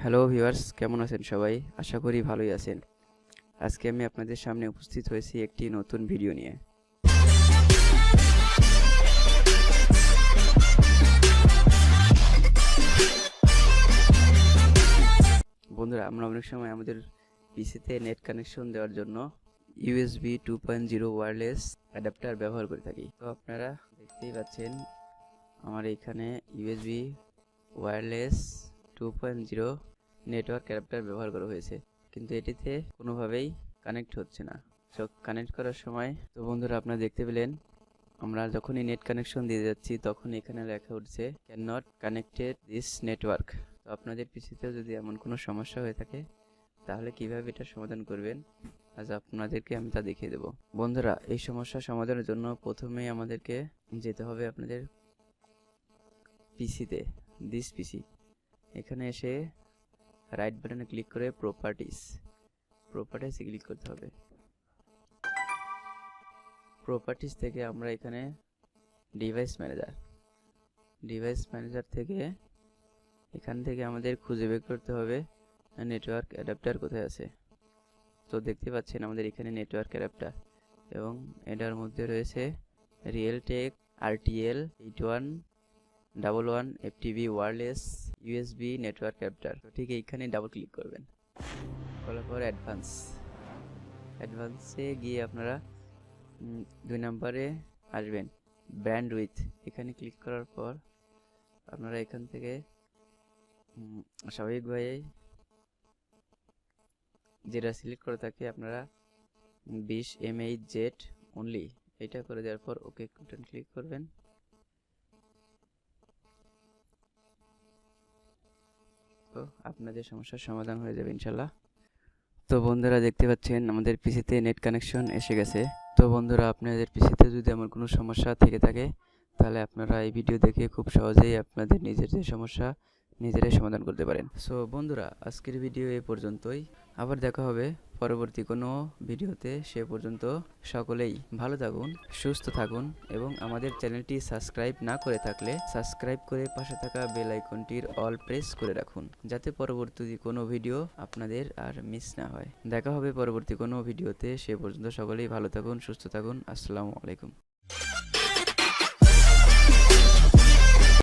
Hello viewers, কেমন আছেন সবাই? আশা করি ভালোই আছেন। আজকে আমি আপনাদের সামনে উপস্থিত হয়েছি একটি নতুন ভিডিও নিয়ে। বন্ধুরা, আমরা অনেক সময় আমাদের পিসিতে নেট কানেকশন দেওয়ার জন্য USB 2.0 ওয়্যারলেস অ্যাডাপ্টার ব্যবহার করে থাকি। তো আপনারা দেখতেই পাচ্ছেন আমার এখানে USB ওয়্যারলেস 2.0 নেটওয়ার্ক অ্যাডাপ্টার ব্যবহার করা হয়েছে, কিন্তু এটিতে কোনোভাবেই কানেক্ট হচ্ছে না। সো কানেক্ট করার সময় তো বন্ধুরা আপনারা দেখতে পেলেন, আমরা যখনই নেট কানেকশন দিয়ে যাচ্ছি তখন এখানে লেখা উঠছে can not connected this network. তো আপনাদের পিসিতেও যদি এমন কোনো সমস্যা হয়ে থাকে তাহলে কিভাবে এটা সমাধান করবেন আজ আপনাদেরকে আমি তা দেখিয়ে দেব। বন্ধুরা, এই সমস্যা সমাধানের জন্য প্রথমেই আমাদেরকে যেতে হবে আপনাদের পিসিতে, দিস পিসি। এখানে এসে রাইট বাটনে ক্লিক করে প্রপার্টিসে ক্লিক করতে হবে। প্রপার্টিস থেকে আমরা এখানে ডিভাইস ম্যানেজার থেকে এখান থেকে আমাদের খুঁজে বের করতে হবে নেটওয়ার্ক অ্যাডাপ্টার কোথায় আছে। তো দেখতে পাচ্ছেন আমাদের এখানে নেটওয়ার্ক অ্যাডাপ্টার, এবং এটার মধ্যে রয়েছে Realtek RTL 8111 FTV wireless USB network adapter. তো ঠিক এইখানে ডাবল ক্লিক করবেন, করার পর অ্যাডভান্সে গিয়ে আপনারা 2 নম্বরে আসবেন ব্যান্ডউইথ। এখানে ক্লিক করার পর আপনারা এখান থেকে স্বাভাবিকভাবে যেটা সিলেক্ট করে থাকে আপনারা 20 mAh অনলি এটা করে দেওয়ার পর ওকে বাটন ক্লিক করবেন। তো আপনাদের সমস্যার সমাধান হয়ে যাবে ইনশাল্লাহ। তো বন্ধুরা দেখতে পাচ্ছেন আমাদের পিসিতে নেট কানেকশন এসে গেছে। তো বন্ধুরা, আপনাদের পিসিতে যদি এমন কোনো সমস্যা থেকে থাকে তাহলে আপনারা এই ভিডিও দেখে খুব সহজেই আপনাদের নিজেদের সমস্যা নিজেরাই সমাধান করতে পারেন। সো বন্ধুরা, আজকের ভিডিও এই পর্যন্তই। আবার দেখা হবে পরবর্তী কোনো ভিডিওতে। সে পর্যন্ত সকলেই ভালো থাকুন, সুস্থ থাকুন, এবং আমাদের চ্যানেলটি সাবস্ক্রাইব না করে থাকলে সাবস্ক্রাইব করে পাশে থাকা বেল আইকনটির অল প্রেস করে রাখুন, যাতে পরবর্তী কোনো ভিডিও আপনাদের আর মিস না হয়। দেখা হবে পরবর্তী কোনো ভিডিওতে। সে পর্যন্ত সকলেই ভালো থাকুন, সুস্থ থাকুন। আসসালামু আলাইকুম।